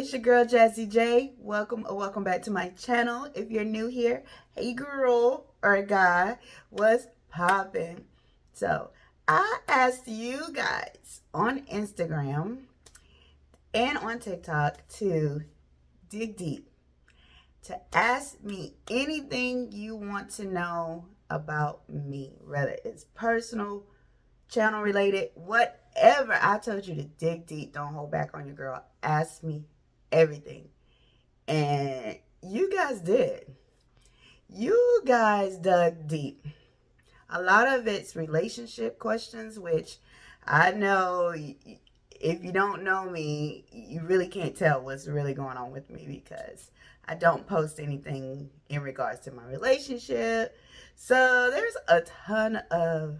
It's your girl Jazzy J. Welcome back to my channel. If you're new here, hey girl or guy, what's poppin'? So I asked you guys on Instagram and on TikTok to dig deep, to ask me anything you want to know about me, whether it's personal, channel related, whatever. I told you to dig deep. Don't hold back on your girl. Ask me everything. And you guys did. You guys dug deep. A lot of it's relationship questions, which I know if you don't know me, you really can't tell what's really going on with me because I don't post anything in regards to my relationship. So there's a ton of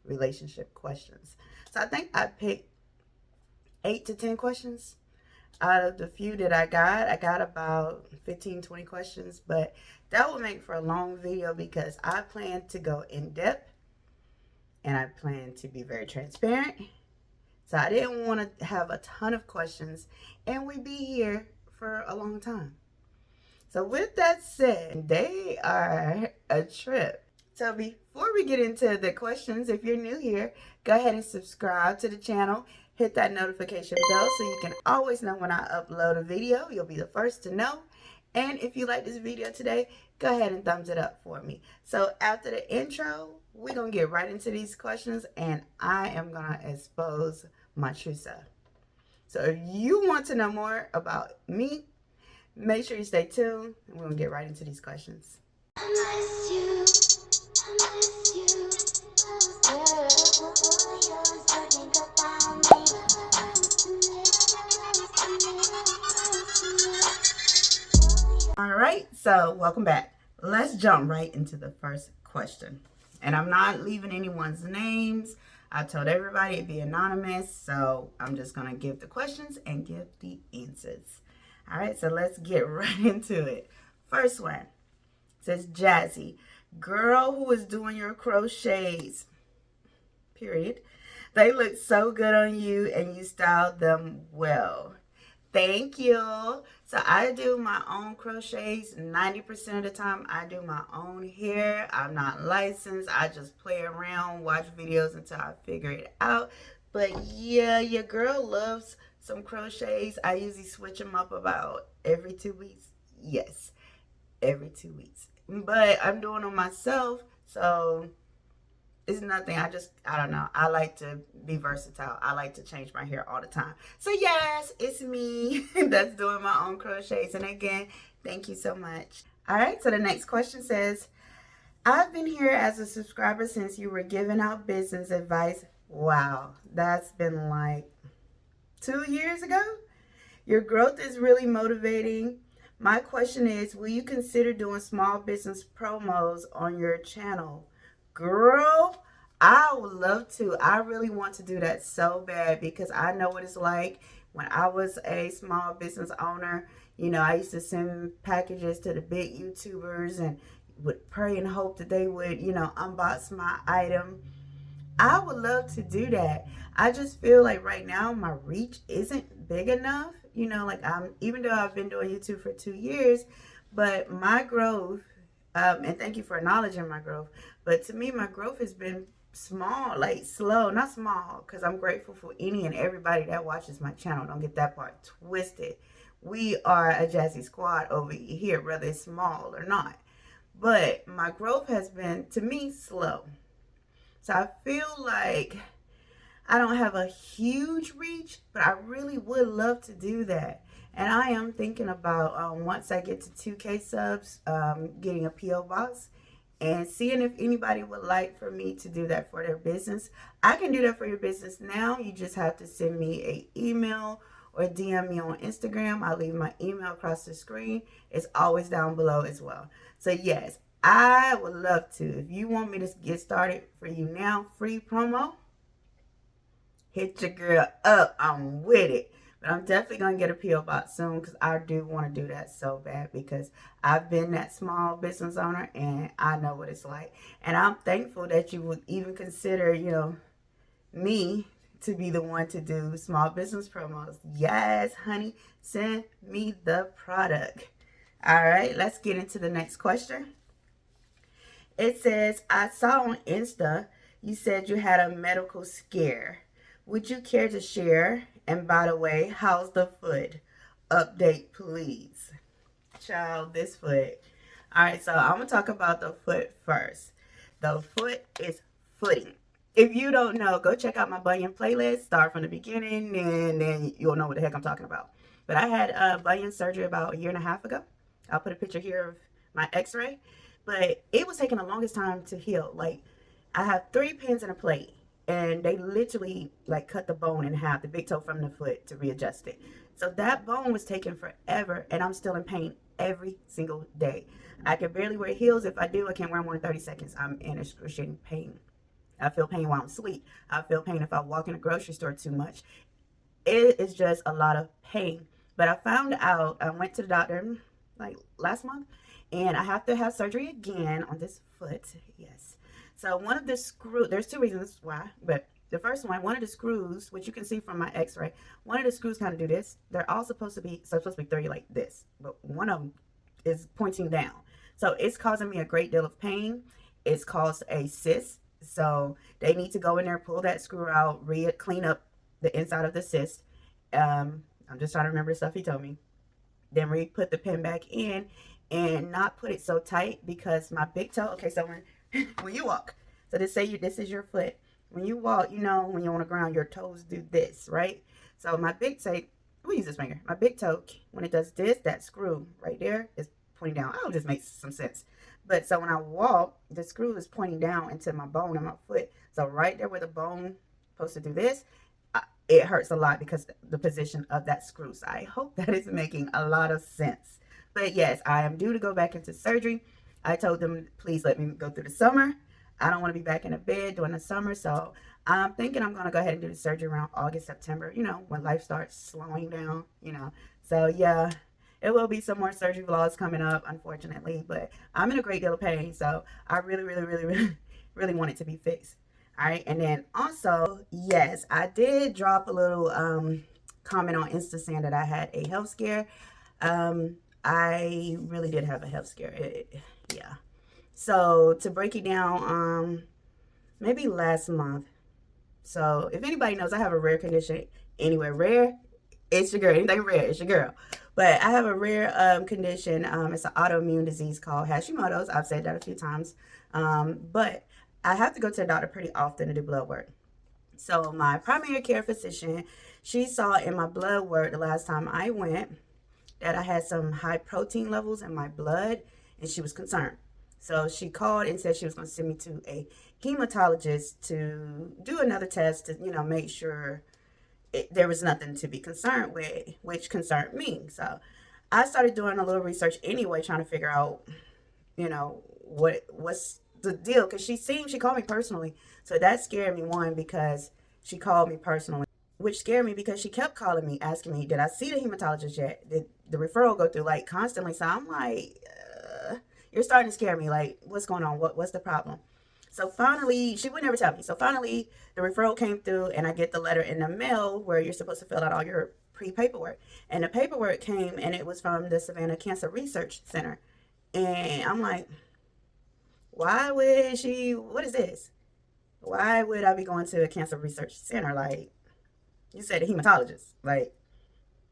relationship questions. So I think I picked 8 to 10 questions out of the few that I got about 15-20 questions, but that will make for a long video because I plan to go in depth and I plan to be very transparent. So I didn't want to have a ton of questions and we'd be here for a long time. So with that said, they are a trip. So before we get into the questions, if you're new here, go ahead and subscribe to the channel. Hit that notification bell so you can always know when I upload a video. You'll be the first to know. And if you like this video today, go ahead and thumbs it up for me. So after the intro, we're going to get right into these questions and I am going to expose my true self. So if you want to know more about me, make sure you stay tuned and we're going to get right into these questions. All right, so welcome back. Let's jump right into the first question. And I'm not leaving anyone's names. I told everybody it'd be anonymous, so I'm just going to give the questions and give the answers. All right, so let's get right into it. First one says, Jazzy, girl who is doing your crochets, period. They look so good on you and you styled them well. Thank you. So I do my own crochets. 90% of the time I do my own hair. I'm not licensed. I just play around, watch videos until I figure it out. But yeah, your girl loves some crochets. I usually switch them up about every 2 weeks. Yes, every 2 weeks. But I'm doing them myself, so it's nothing. I don't know. I like to be versatile. I like to change my hair all the time. So yes, it's me that's doing my own crochets. And again, thank you so much. All right, so the next question says, I've been here as a subscriber since you were giving out business advice. Wow, that's been like 2 years ago. Your growth is really motivating. My question is, will you consider doing small business promos on your channel? Girl, I would love to. I really want to do that so bad because I know what it's like when I was a small business owner. You know, I used to send packages to the big YouTubers and would pray and hope that they would, unbox my item. I would love to do that. I just feel like right now my reach isn't big enough. Even though I've been doing YouTube for 2 years, but my growth, and thank you for acknowledging my growth, but to me, my growth has been small, like slow, not small, because I'm grateful for any and everybody that watches my channel. Don't get that part twisted. We are a Jazzy squad over here, whether it's small or not. But my growth has been, to me, slow. So I feel like I don't have a huge reach, but I really would love to do that. And I am thinking about, once I get to 2K subs, getting a P.O. box and seeing if anybody would like for me to do that for their business. I can do that for your business now. You just have to send me an email or DM me on Instagram. I'll leave my email across the screen. It's always down below as well. So yes, I would love to. If you want me to get started for you now, free promo, hit your girl up. I'm with it. But I'm definitely going to get a P.O. box soon because I do want to do that so bad because I've been that small business owner and I know what it's like. And I'm thankful that you would even consider, me to be the one to do small business promos. Yes, honey, send me the product. All right, let's get into the next question. It says, I saw on Insta you said you had a medical scare. Would you care to share? And by the way, how's the foot? Update, please. Child, this foot. All right, so I'm going to talk about the foot first. The foot is footing. If you don't know, go check out my bunion playlist. Start from the beginning, and then you'll know what the heck I'm talking about. But I had bunion surgery about a year and a half ago. I'll put a picture here of my x-ray. But it was taking the longest time to heal. Like, I have 3 pins and a plate, and they literally like cut the bone in half, the big toe from the foot, to readjust it. So that bone was taking forever, and I'm still in pain every single day. I can barely wear heels. If I do, I can't wear them more than 30 seconds. I'm in excruciating pain. I feel pain while I'm asleep. I feel pain if I walk in a grocery store too much. It is just a lot of pain. But I found out, I went to the doctor like last month, and I have to have surgery again on this foot. Yes. So one of the screws, there's 2 reasons why, but the first one of the screws, which you can see from my x-ray, one of the screws kind of do this. They're all supposed to be 30 like this, but one of them is pointing down. So it's causing me a great deal of pain. It's caused a cyst. So they need to go in there, pull that screw out, clean up the inside of the cyst. I'm just trying to remember the stuff he told me. Then put the pin back in and not put it so tight, because my big toe, okay, so when you walk, so this is your foot. When you walk, you know, when you're on the ground, your toes do this, right? So my big toe, we use this finger. My big toe, when it does this, that screw right there is pointing down. Oh, it just makes some sense. But so when I walk, the screw is pointing down into my bone in my foot. So right there where the bone is supposed to do this, it hurts a lot because the position of that screw. So I hope that is making a lot of sense. But yes, I am due to go back into surgery. I told them, please let me go through the summer. I don't want to be back in the bed during the summer. So I'm thinking I'm going to go ahead and do the surgery around August, September, you know, when life starts slowing down, you know. So yeah, it will be some more surgery vlogs coming up, unfortunately. But I'm in a great deal of pain. So I really want it to be fixed. All right. And then also, yes, I did drop a little comment on Insta saying that I had a health scare. I really did have a health scare. Yeah. So to break it down, maybe last month. So if anybody knows, I have a rare condition. Anyway, rare, it's your girl. Anything rare, it's your girl. But I have a rare condition. It's an autoimmune disease called Hashimoto's. I've said that a few times. But I have to go to the doctor pretty often to do blood work. So my primary care physician, she saw in my blood work the last time I went that I had some high protein levels in my blood, and she was concerned. So she called and said she was going to send me to a hematologist to do another test to, you know, make sure there was nothing to be concerned with, which concerned me. So I started doing a little research anyway, trying to figure out, you know, what's the deal, because she called me personally. So that scared me, one, because she called me personally, which scared me because she kept calling me, asking me, did I see the hematologist yet? Did the referral go through, like, constantly? So I'm like, you're starting to scare me. Like, what's going on? What's the problem? So finally, she would never tell me. So finally, the referral came through, and I get the letter in the mail where you're supposed to fill out all your pre-paperwork. And the paperwork came, and it was from the Savannah Cancer Research Center. And I'm like, why would what is this? Why would I be going to a cancer research center? Like, you said a hematologist. Like,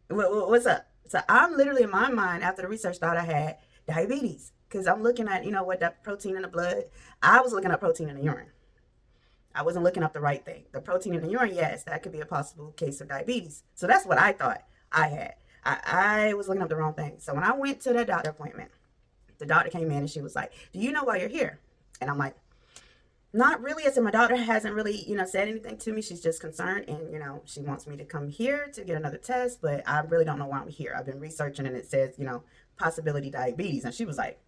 what's up? So I'm literally, in my mind, after the research, thought I had diabetes. Because I'm looking at, you know, what that protein in the blood. I was looking up protein in the urine. I wasn't looking up the right thing. The protein in the urine, yes, that could be a possible case of diabetes. So that's what I thought I had. I was looking up the wrong thing. So when I went to the doctor appointment, the doctor came in and she was like, do you know why you're here? And I'm like, not really. I said, my daughter hasn't really, you know, said anything to me. She's just concerned, and, you know, she wants me to come here to get another test, but I really don't know why I'm here. I've been researching, and it says, you know, possibility diabetes. And she was like,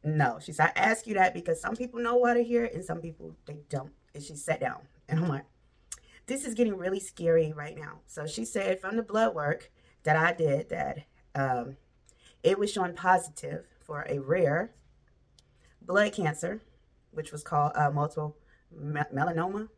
no. She said, I ask you that because some people know why they're here and some people, they don't. And she sat down, and I'm like, this is getting really scary right now. So she said from the blood work that I did that it was showing positive for a rare blood cancer, which was called multiple melanoma.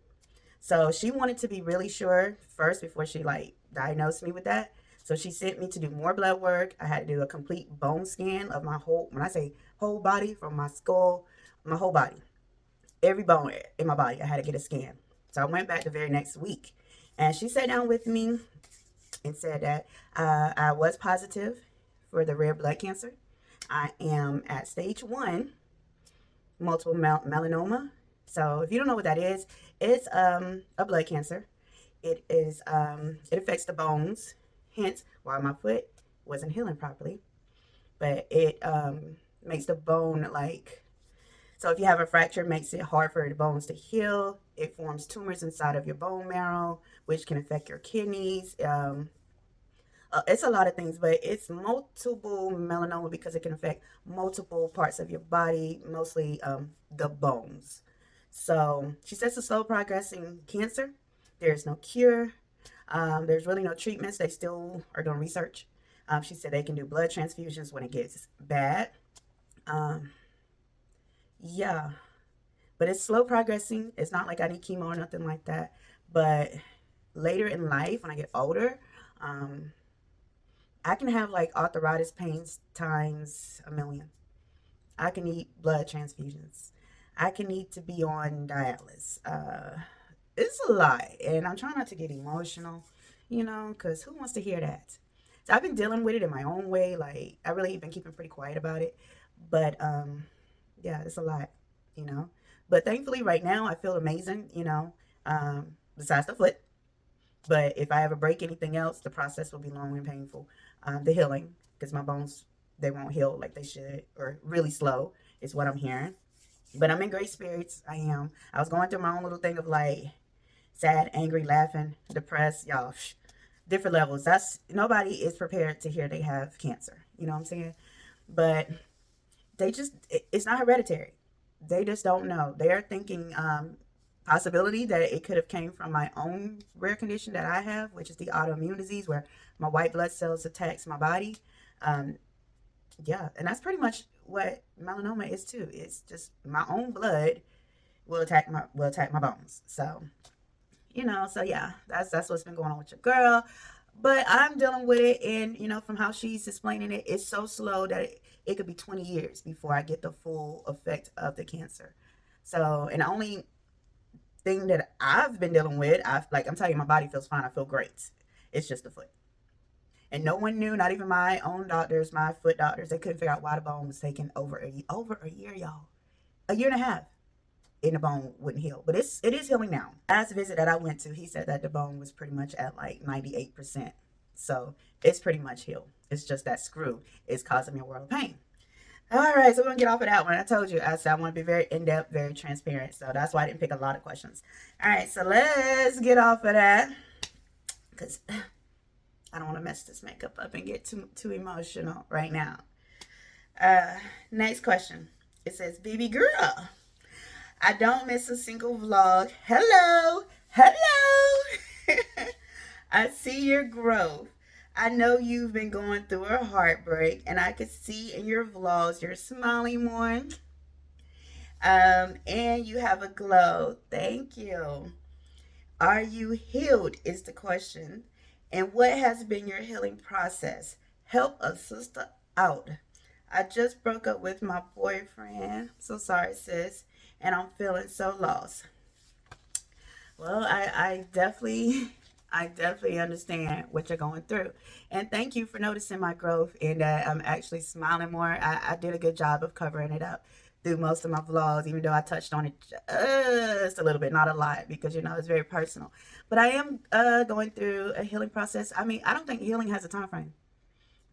So she wanted to be really sure first before she like diagnosed me with that. So she sent me to do more blood work. I had to do a complete bone scan of my whole, when I say whole body, from my skull, my whole body, every bone in my body. I had to get a scan. So I went back the very next week, and she sat down with me and said that I was positive for the rare blood cancer. I am at stage 1, multiple melanoma. So if you don't know what that is, it's a blood cancer. It affects the bones, hence why my foot wasn't healing properly. But it makes the bone like, so if you have a fracture, it makes it hard for the bones to heal. It forms tumors inside of your bone marrow, which can affect your kidneys. It's a lot of things, but it's multiple melanoma because it can affect multiple parts of your body, mostly the bones. So she says it's a slow progressing cancer. There's no cure. There's really no treatments. They still are doing research. She said they can do blood transfusions when it gets bad. Um, yeah, but it's slow progressing. It's not like I need chemo or nothing like that. But later in life, when I get older, um, I can have like arthritis pains times a million. I can need blood transfusions. I can need to be on dialysis. It's a lot, and I'm trying not to get emotional, because who wants to hear that? So I've been dealing with it in my own way. Like I really been keeping pretty quiet about it, but yeah, it's a lot, you know. But thankfully, right now I feel amazing, besides the foot. But if I ever break anything else, the process will be long and painful. The healing, because my bones, they won't heal like they should, or really slow, is what I'm hearing. But I'm in great spirits. I am. I was going through my own little thing of like sad, angry, laughing, depressed, y'all. Different levels. That's nobody is prepared to hear they have cancer. You know what I'm saying? But it's not hereditary. They just don't know. They are thinking possibility that it could have came from my own rare condition that I have, which is the autoimmune disease where my white blood cells attacks my body. Um, yeah, and that's pretty much what melanoma is too. It's just my own blood will attack my bones. So so yeah, that's what's been going on with your girl. But I'm dealing with it, and from how she's explaining it, it's so slow that it could be 20 years before I get the full effect of the cancer. So, and the only thing that I've been dealing with, I'm telling you, my body feels fine. I feel great. It's just the foot. And no one knew, not even my own doctors, my foot doctors, they couldn't figure out why the bone was taking over a year, y'all. A year and a half. And the bone wouldn't heal. But it is healing now. Last visit that I went to, he said that the bone was pretty much at like 98%. So it's pretty much healed. It's just that screw is causing me a world of pain. All right, so we're gonna get off of that one. I told you, I said I want to be very in-depth, very transparent. So that's why I didn't pick a lot of questions. All right, so let's get off of that because I don't want to mess this makeup up and get too emotional right now. Next question. It says, "Baby girl, I don't miss a single vlog. Hello, hello. I see your growth. I know you've been going through a heartbreak, and I could see in your vlogs you're smiling more. And you have a glow. Thank you. Are you healed? Is the question. And what has been your healing process? Help a sister out. I just broke up with my boyfriend. So sorry, sis. And I'm feeling so lost." Well, I definitely understand what you're going through. And thank you for noticing my growth and that I'm actually smiling more. I did a good job of covering it up through most of my vlogs, even though I touched on it just a little bit, not a lot, because it's very personal. But I am going through a healing process. I mean, I don't think healing has a time frame,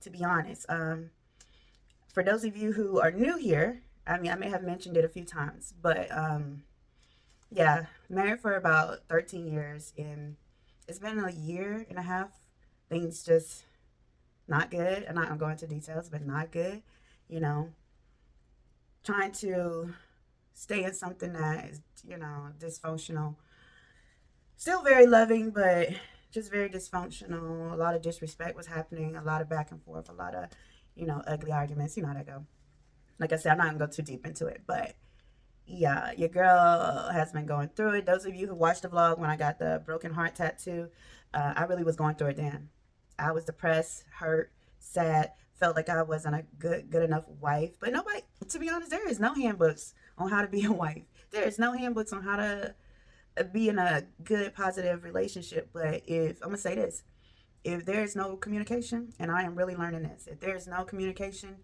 to be honest. For those of you who are new here, I mean, I may have mentioned it a few times, but yeah, married for about 13 years, and it's been a year and a half. Things just not good. I'm not gonna go into details, but not good. You know, trying to stay in something that is, dysfunctional. Still very loving, but just very dysfunctional. A lot of disrespect was happening, a lot of back and forth, a lot of, ugly arguments. You know how that go. Like I said, I'm not gonna go too deep into it, but Yeah, your girl has been going through it. Those of you who watched the vlog when I got the broken heart tattoo, I really was going through it then. I was depressed, hurt, sad, felt like I wasn't a good enough wife. But nobody, to be honest, there is no handbooks on how to be a wife. There is no handbooks on how to be in a good, positive relationship. But if I'm gonna say this, if there is no communication, and I am really learning this, if there is no communication,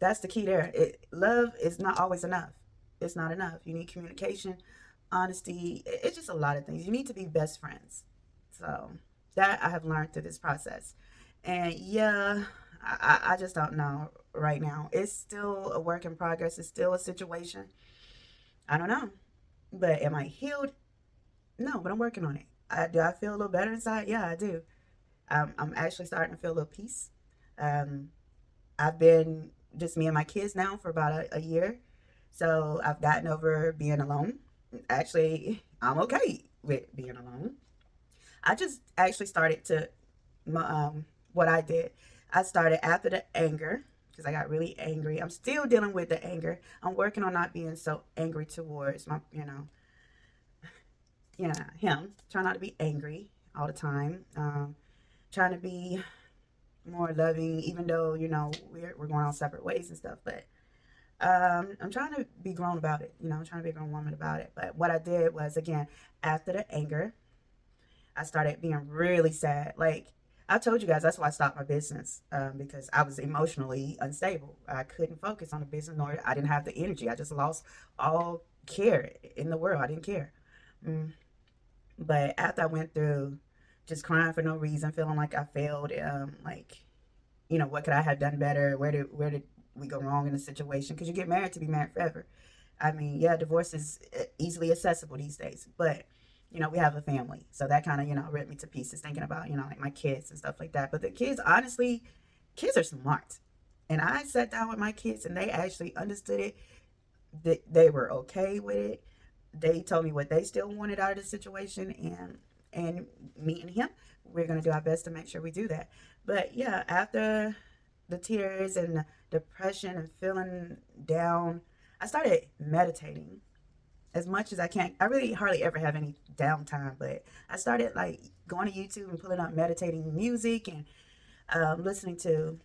that's the key there. Love is not always enough. It's not enough. You need communication, honesty. It's just a lot of things. You need to be best friends. So that I have learned through this process. And yeah, I just don't know right now. It's still a work in progress. It's still a situation. I don't know. But am I healed? No, but I'm working on it. Do I feel a little better inside? Yeah, I do. I'm actually starting to feel a little peace. Um, I've been just me and my kids now for about a year. So I've gotten over being alone. Actually, I'm okay with being alone. I just actually started to, what I did, I started after the anger because I got really angry. I'm still dealing with the anger. I'm working on not being so angry towards him. Trying not to be angry all the time. Trying to be more loving, even though we're going on separate ways and stuff. But I'm trying to be grown about it. I'm trying to be a grown woman about it. But what I did was, again, after the anger, I started being really sad. Like I told you guys, that's why I stopped my business, because I was emotionally unstable. I couldn't focus on the business, nor I didn't have the energy. I just lost all care in the world. I didn't care. Mm. But after I went through just crying for no reason, feeling like I failed, like what could I have done better? Where did we go wrong in the situation? Because you get married to be married forever. I mean, yeah, divorce is easily accessible these days, but we have a family, so that kind of ripped me to pieces thinking about like my kids and stuff like that. But the kids, honestly, kids are smart, and I sat down with my kids, and they actually understood it. They were okay with it. They told me what they still wanted out of the situation, and me and him, we're gonna do our best to make sure we do that. But yeah, after the tears and the depression and feeling down, I started meditating as much as I can. I really hardly ever have any downtime, but I started like going to YouTube and pulling up meditating music and listening to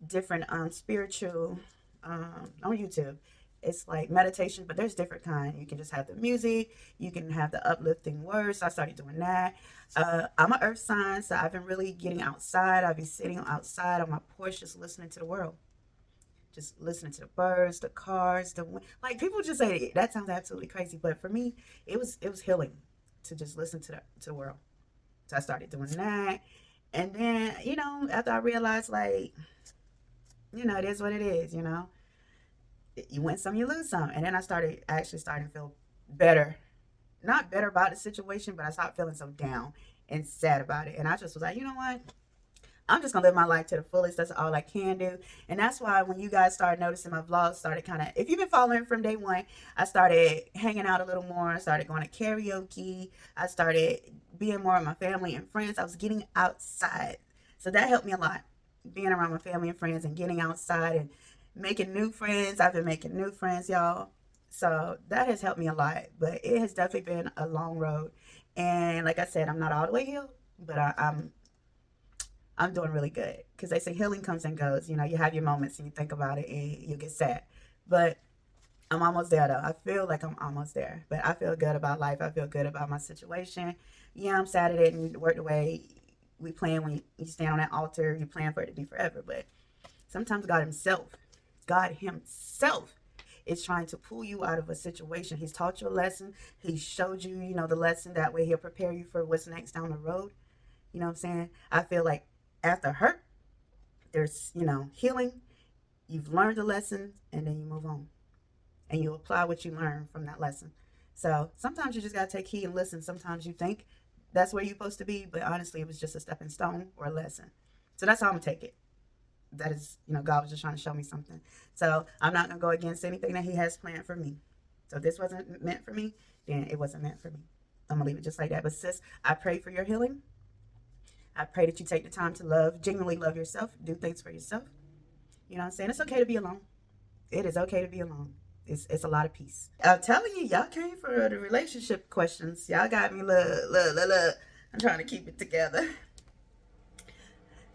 different spiritual on YouTube. It's like meditation, but there's different kind. You can just have the music. You can have the uplifting words. So I started doing that. I'm an earth sign, so I've been really getting outside. I'll be sitting outside on my porch, just listening to the world, just listening to the birds, the cars, the wind. Like people just say that sounds absolutely crazy, but for me, it was healing to just listen to the world. So I started doing that, and then after I realized like it is what it is. You win some, you lose some. And then I started actually starting to feel better. Not better about the situation, but I stopped feeling so down and sad about it. And I just was like, you know what? I'm just gonna live my life to the fullest. That's all I can do. And that's why when you guys started noticing my vlogs started kind of, if you've been following from day one, I started hanging out a little more. I started going to karaoke. I started being more with my family and friends. I was getting outside. So that helped me a lot. Being around my family and friends and getting outside and making new friends. I've been making new friends, y'all. So that has helped me a lot. But it has definitely been a long road. And like I said, I'm not all the way healed, but I'm doing really good because they say healing comes and goes. You have your moments and you think about it and you get sad. But I'm almost there though. I feel like I'm almost there. But I feel good about life. I feel good about my situation. Yeah, I'm sad it didn't work the way we plan when you stand on that altar. You plan for it to be forever. But sometimes God Himself is trying to pull you out of a situation. He's taught you a lesson. He showed you, the lesson. That way He'll prepare you for what's next down the road. You know what I'm saying? I feel like after hurt, there's, healing. You've learned a lesson and then you move on. And you apply what you learned from that lesson. So sometimes you just got to take heed and listen. Sometimes you think that's where you're supposed to be, but honestly, it was just a stepping stone or a lesson. So that's how I'm going to take it. That is, God was just trying to show me something. So I'm not going to go against anything that He has planned for me. So if this wasn't meant for me, then it wasn't meant for me. I'm going to leave it just like that. But sis, I pray for your healing. I pray that you take the time to genuinely love yourself, do things for yourself. You know what I'm saying? It's okay to be alone. It is okay to be alone. It's a lot of peace. I'm telling you, y'all came for the relationship questions. Y'all got me, look. I'm trying to keep it together.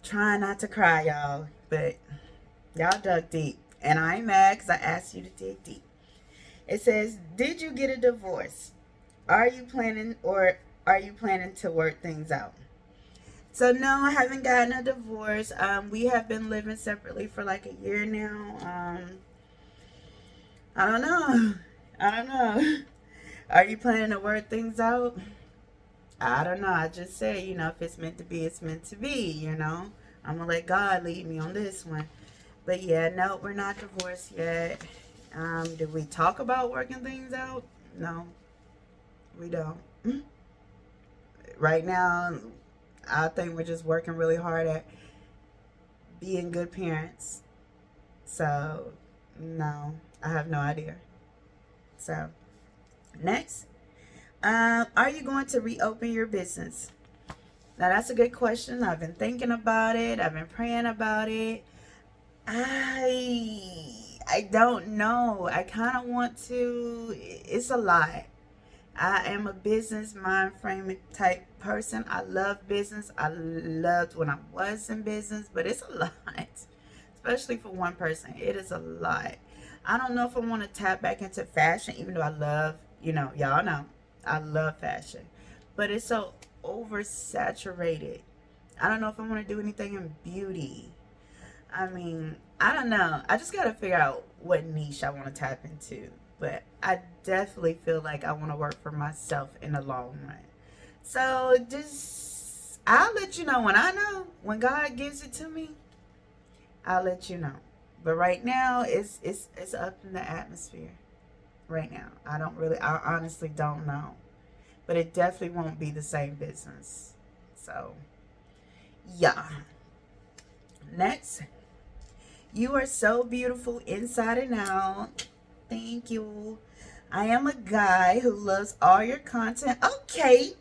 Trying not to cry, y'all. But y'all dug deep. And I ain't mad because I asked you to dig deep. It says, did you get a divorce? Are you planning to work things out? So no, I haven't gotten a divorce. We have been living separately for like a year now. I don't know. I don't know. Are you planning to work things out? I don't know. I just say, if it's meant to be, it's meant to be. I'm gonna let God lead me on this one. But yeah, no, we're not divorced yet. Did we talk about working things out? No, we don't. Right now, I think we're just working really hard at being good parents. So, no, I have no idea. So, next, are you going to reopen your business? Now, that's a good question. I've been thinking about it. I've been praying about it. I don't know. I kind of want to. It's a lot. I am a business mind frame type person. I love business. I loved when I was in business, but it's a lot, especially for one person. It is a lot. I don't know if I want to tap back into fashion, even though I love, y'all know, I love fashion, but it's so oversaturated. I don't know if I want to do anything in beauty. I mean, I don't know. I just got to figure out what niche I want to tap into. But I definitely feel like I want to work for myself in the long run. So just, I'll let you know when I know. When God gives it to me, I'll let you know. But right now, it's up in the atmosphere. Right now, I honestly don't know. But it definitely won't be the same business. So, yeah. Next. You are so beautiful inside and out. Thank you. I am a guy who loves all your content. Okay.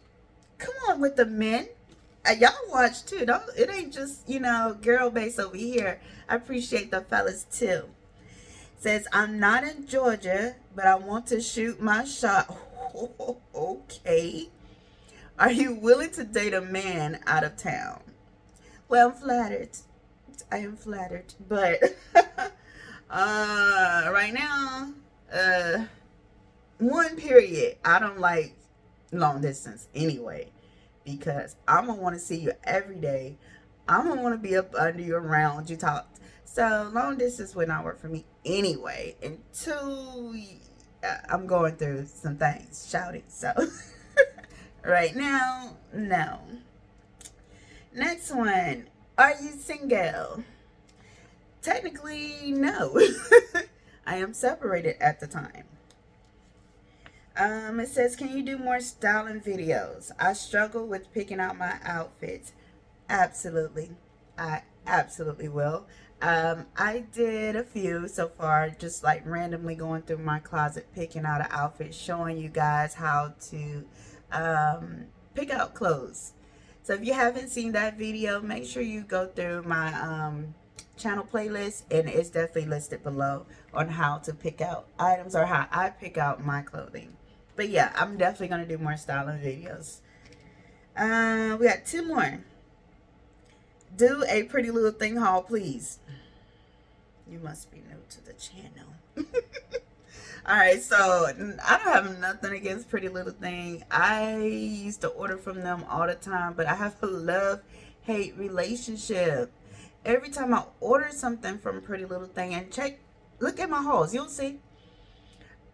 Come on with the men. Y'all watch too. It ain't just, girl base over here. I appreciate the fellas too. Says, I'm not in Georgia, but I want to shoot my shot. Okay. Are you willing to date a man out of town? Well, I'm flattered. I am flattered. But right now, one period, I don't like long distance anyway, because I'm gonna want to see you every day. I'm gonna want to be up under you, around you, talk. So long distance would not work for me anyway. And two, I'm going through some things, shouting. So right now, no. Next one, are you single? Technically, no. I am separated at the time. It says, can you do more styling videos? I struggle with picking out my outfits. Absolutely. I absolutely will. I did a few so far, just like randomly going through my closet, picking out an outfit, showing you guys how to pick out clothes. So if you haven't seen that video, make sure you go through my channel playlist, and it's definitely listed below on how to pick out items or how I pick out my clothing. But yeah, I'm definitely going to do more styling videos. We got two more. Do a Pretty Little Thing haul, please. You must be new to the channel. Alright, so I don't have nothing against Pretty Little Thing. I used to order from them all the time, but I have a love-hate relationship. Every time I order something from Pretty Little Thing, and look at my hauls, you'll see.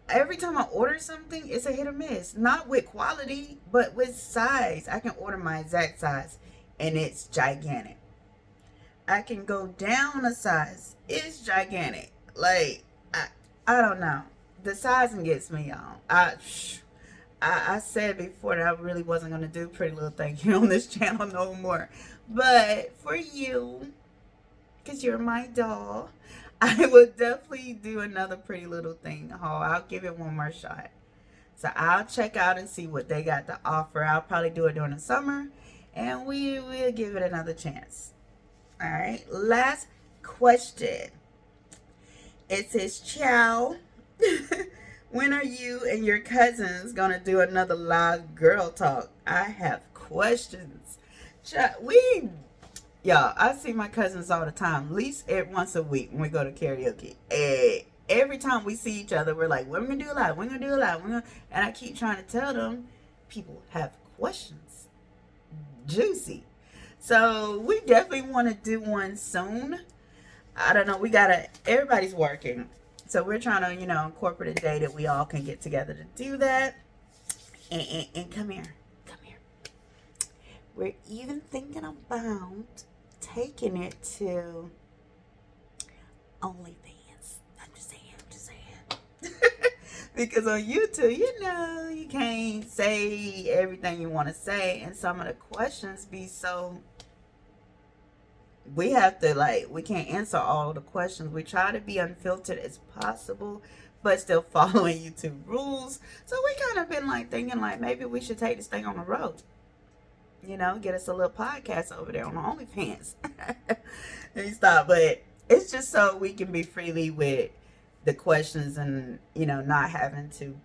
Every time I order something, it's a hit or miss. Not with quality, but with size. I can order my exact size, and it's gigantic. I can go down a size. It's gigantic. Like, I don't know. The sizing gets me, y'all. I said before that I really wasn't going to do Pretty Little Thing here on this channel no more. But for you, because you're my doll, I would definitely do another Pretty Little Thing haul. I'll give it one more shot. So I'll check out and see what they got to offer. I'll probably do it during the summer, and we will give it another chance. All right, last question. It says, ciao. When are you and your cousins gonna do another live girl talk? I have questions. We, y'all, I see my cousins all the time, at least once a week when we go to karaoke. Every time we see each other, we're like, we're gonna do a live, we're gonna do a live, and I keep trying to tell them, people have questions. Juicy. So we definitely want to do one soon. I don't know. Everybody's working. So we're trying to, incorporate a day that we all can get together to do that. And come here. Come here. We're even thinking about taking it to OnlyFans. I'm just saying. Because on YouTube, you can't say everything you want to say. And some of the questions be so, we have to, we can't answer all the questions. We try to be unfiltered as possible, but still following YouTube rules. So we kind of been thinking maybe we should take this thing on the road. Get us a little podcast over there on OnlyFans. And stop. But it's just so we can be freely with the questions and, not having to,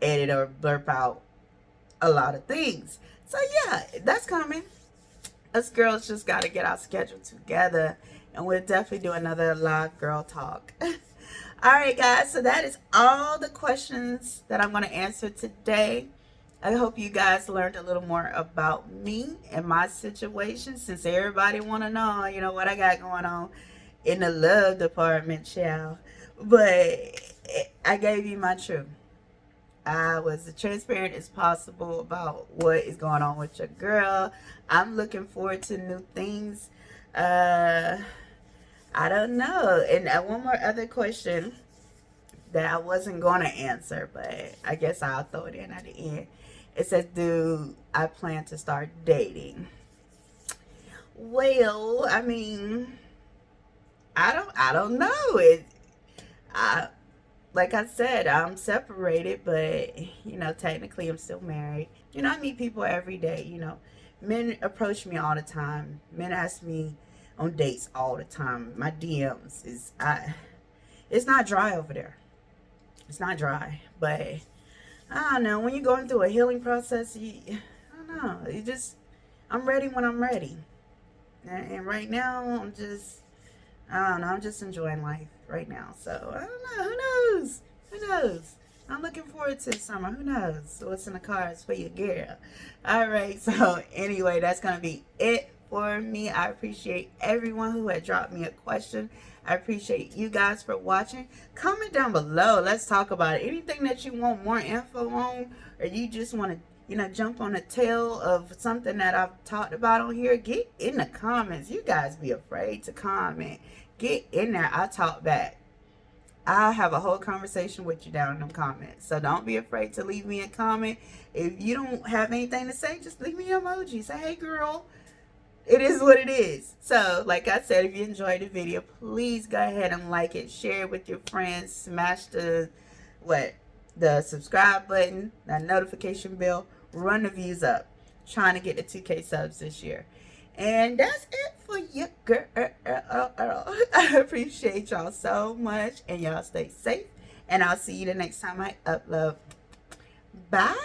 edit or blurp out a lot of things. So yeah, that's coming. Us girls just got to get our schedule together, and we'll definitely do another live girl talk. All right, guys, so that is all the questions that I'm going to answer today. I hope you guys learned a little more about me and my situation, since everybody want to know, what I got going on in the love department, child. But I gave you my truth. I was as transparent as possible about what is going on with your girl. I'm looking forward to new things. I don't know. And one more other question that I wasn't going to answer, but I guess I'll throw it in at the end. It says, do I plan to start dating? Well, I mean, I don't know. Like I said, I'm separated, but, technically I'm still married. I meet people every day, Men approach me all the time. Men ask me on dates all the time. My DMs it's not dry over there. It's not dry, but I don't know. When you're going through a healing process, I don't know. I'm ready when I'm ready. And right now, I don't know. I'm just enjoying life right now. So, I don't know. Who knows? Who knows? I'm looking forward to summer. Who knows what's in the cards for your girl? All right. So, anyway, that's going to be it for me. I appreciate everyone who had dropped me a question. I appreciate you guys for watching. Comment down below. Let's talk about it. Anything that you want more info on, or you just want to jump on the tail of something that I've talked about on here, get in the comments. You guys be afraid to comment. Get in there. I'll talk back. I'll have a whole conversation with you down in them comments. So don't be afraid to leave me a comment. If you don't have anything to say, just leave me an emoji. Say, hey, girl. It is what it is. So, like I said, if you enjoyed the video, please go ahead and like it. Share it with your friends. Smash the subscribe button, that notification bell. Run the views up. Trying to get the 2K subs this year. And that's it for you, girl. I appreciate y'all so much. And y'all stay safe. And I'll see you the next time I upload. Bye.